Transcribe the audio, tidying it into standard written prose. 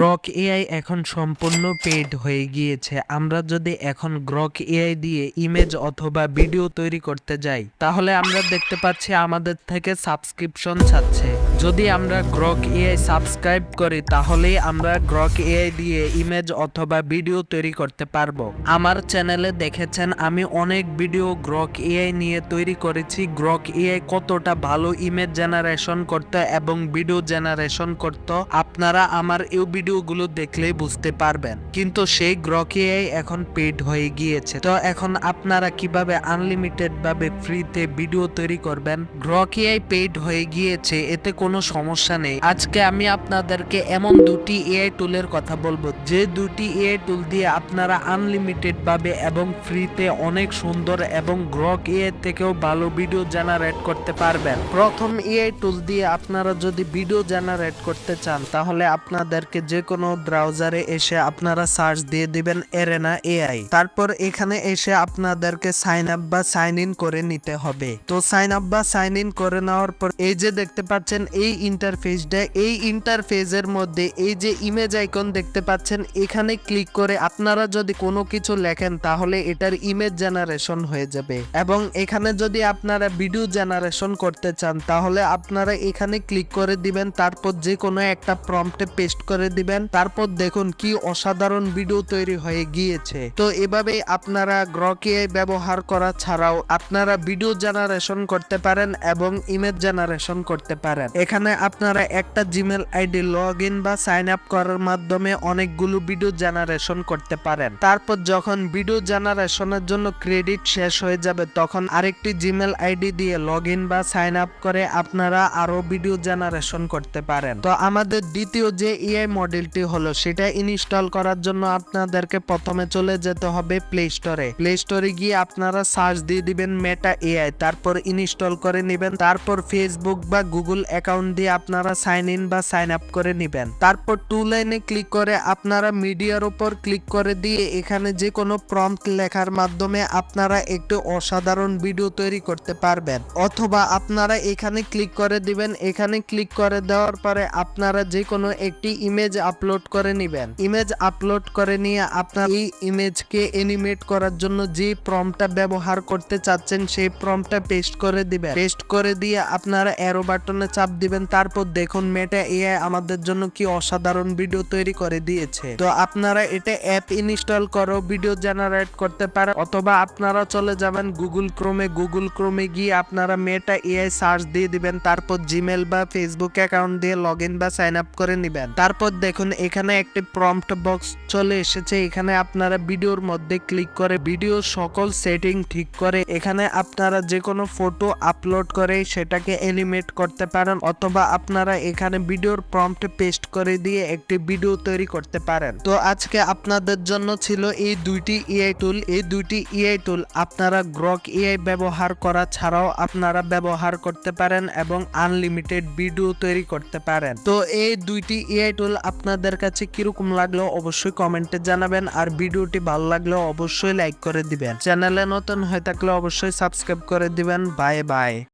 Grok AI এখন সম্পূর্ণ paid হয়ে গিয়েছে। আমরা যদি এখন গ্রক এআই দিয়ে ইমেজ অথবা ভিডিও তৈরি করতে যাই, তাহলে আমরা দেখতে পাচ্ছি আমাদের থেকে সাবস্ক্রিপশন চাচ্ছে। যদি আমরা গ্রক এআই সাবস্ক্রাইব করি, তাহলেই আমরা গ্রক এআই দিয়ে ইমেজ অথবা ভিডিও তৈরি করতে পারবো। আমার চ্যানেলে দেখেছেন আমি অনেক ভিডিও গ্রক এআই নিয়ে তৈরি করেছি। গ্রক এআই কতটা ভালো ইমেজ জেনারেশন করতে এবং ভিডিও জেনারেশন করতে আপনারা আমার এই ভিডিওগুলো দেখলেই বুঝতে পারবেন। কিন্তু সেই গ্রক এআই এখন পেইড হয়ে গিয়েছে। তো এখন আপনারা কিভাবে আনলিমিটেড ভাবে ফ্রিতে ভিডিও তৈরি করবেন? গ্রক এআই পেইড হয়ে গিয়েছে, এতে কোনো সমস্যা নেই। আজকে আমি আপনাদেরকে এমন দুটি এআই টুলের কথা বলবো, যে দুটি এআই টুল দিয়ে আপনারা আনলিমিটেড ভাবে এবং ফ্রিতে অনেক সুন্দর এবং গ্রক এআই থেকেও ভালো ভিডিও জেনারেট করতে পারবেন। প্রথম এআই টুল দিয়ে আপনারা যদি ভিডিও জেনারেট করতে চান, তাহলে আপনাদেরকে যে কোনো ব্রাউজারে এসে আপনারা সার্চ দিয়ে দিবেন এরেনা এআই। তারপর এখানে এসে আপনাদেরকে সাইন আপ বা সাইন ইন করে নিতে হবে। তো সাইন আপ বা সাইন ইন করে নেওয়ার পর এই যে দেখতে পাচ্ছেন এই ইন্টারফেসটা, এই ইন্টারফেসের মধ্যে এই যে ইমেজ আইকন দেখতে পাচ্ছেন, এখানে ক্লিক করে আপনারা যদি কোনো কিছু লেখেন, তাহলে এটার ইমেজ জেনারেশন হয়ে যাবে। এবং এখানে যদি আপনারা ভিডিও জেনারেশন করতে চান, তাহলে আপনারা এখানে ক্লিক করে দিবেন, তারপর যে কোনো একটা প্রম্পটে পেস্ট করে দিবেন। তারপর দেখুন কি অসাধারণ ভিডিও তৈরি হয়ে গিয়েছে। তো এভাবে আপনারা গ্রক এআই ব্যবহার করা ছাড়াও আপনারা ভিডিও জেনারেশন করতে পারেন এবং ইমেজ জেনারেশন করতে পারেন। এখানে আপনারা একটা জিমেল আইডি লগ ইন বা সাইন আপ করার মাধ্যমে অনেকগুলো ভিডিও জেনারেশন করতে পারেন। তারপর যখন ভিডিও জেনারেশনের জন্য ক্রেডিট শেষ হয়ে যাবে, তখন আরেকটি জিমেল আইডি দিয়ে লগ ইন বা সাইন আপ করে আপনারা আরো ভিডিও জেনারেশন করতে পারেন। তো আমাদের দ্বিতীয় যে এআই মডেলটি হলো, সেটা ইনস্টল করার জন্য আপনাদেরকে প্রথমে চলে যেতে হবে প্লে স্টোরে। প্লে স্টোরে গিয়ে আপনারা সার্চ দিয়ে দিবেন মেটা এআই, তারপর ইনস্টল করে নেবেন। তারপর ফেসবুক বা গুগল অ্যাকাউন্ট দিয়ে আপনারা সাইন ইন বা সাইন আপ করে নেবেন। তারপর টু লাইনে ক্লিক করে আপনারা মিডিয়ার উপর ক্লিক করে দিয়ে এখানে যে কোনো প্রম্পট লেখার মাধ্যমে আপনারা একটি অসাধারণ ভিডিও তৈরি করতে পারবেন। অথবা আপনারা এখানে ক্লিক করে দিবেন। এখানে ক্লিক করে দেওয়ার পরে আপনারা যে কোনো একটি ইমেজ আপলোড করে নেবেন। ইমেজ আপলোড করে নিয়ে আপনার এই ইমেজকে অ্যানিমেট করার জন্য যে প্রম্পটটা ব্যবহার করতে চাচ্ছেন, সেই প্রম্পটটা পেস্ট করে দিবেন। পেস্ট করে দিয়ে আপনারা অ্যারো বাটনে চাপ দিবেন। তারপর দেখুন মেটা এআই আমাদের জন্য কি অসাধারণ ভিডিও তৈরি করে দিয়েছে। তো আপনারা এটা অ্যাপ ইনস্টল করে ভিডিও জেনারেট করতে পারেন, অথবা আপনারা চলে যাবেন গুগল ক্রোমে। গুগল ক্রোমে গিয়ে আপনারা মেটা এআই সার্চ দিয়ে দিবেন। তারপর জিমেল বা ফেসবুক অ্যাকাউন্ট দিয়ে লগ ইন বা সাইন আপ করে নেবেন। তারপর দেখুন এখানে একটি প্রম্পট বক্স চলে এসেছে। এখানে আপনারা ভিডিওর মধ্যে ক্লিক করে ভিডিও সকল সেটিং ঠিক করে এখানে আপনারা যে কোনো ফটো আপলোড করে সেটাকে অ্যানিমেট করতে পারেন, অথবা আপনারা এখানে ভিডিওর প্রম্পট পেস্ট করে দিয়ে একটি ভিডিও তৈরি করতে পারেন। তো আজকে আপনাদের জন্য ছিল এই দুইটি এআই টুল। এই দুইটি এআই টুল আপনারা গ্রক এআই ব্যবহার করা ছাড়াও আপনারা ব্যবহার করতে পারেন এবং আনলিমিটেড ভিডিও তৈরি করতে পারেন। তো এই দুইটি এআই টুল আপনাদের কাছে কিরকম লাগলো অবশ্যই কমেন্টে জানাবেন। আর ভিডিওটি ভালো লাগলে অবশ্যই লাইক করে দিবেন। চ্যানেলে নতুন হয়ে থাকলে অবশ্যই সাবস্ক্রাইব করে দিবেন। Bye bye.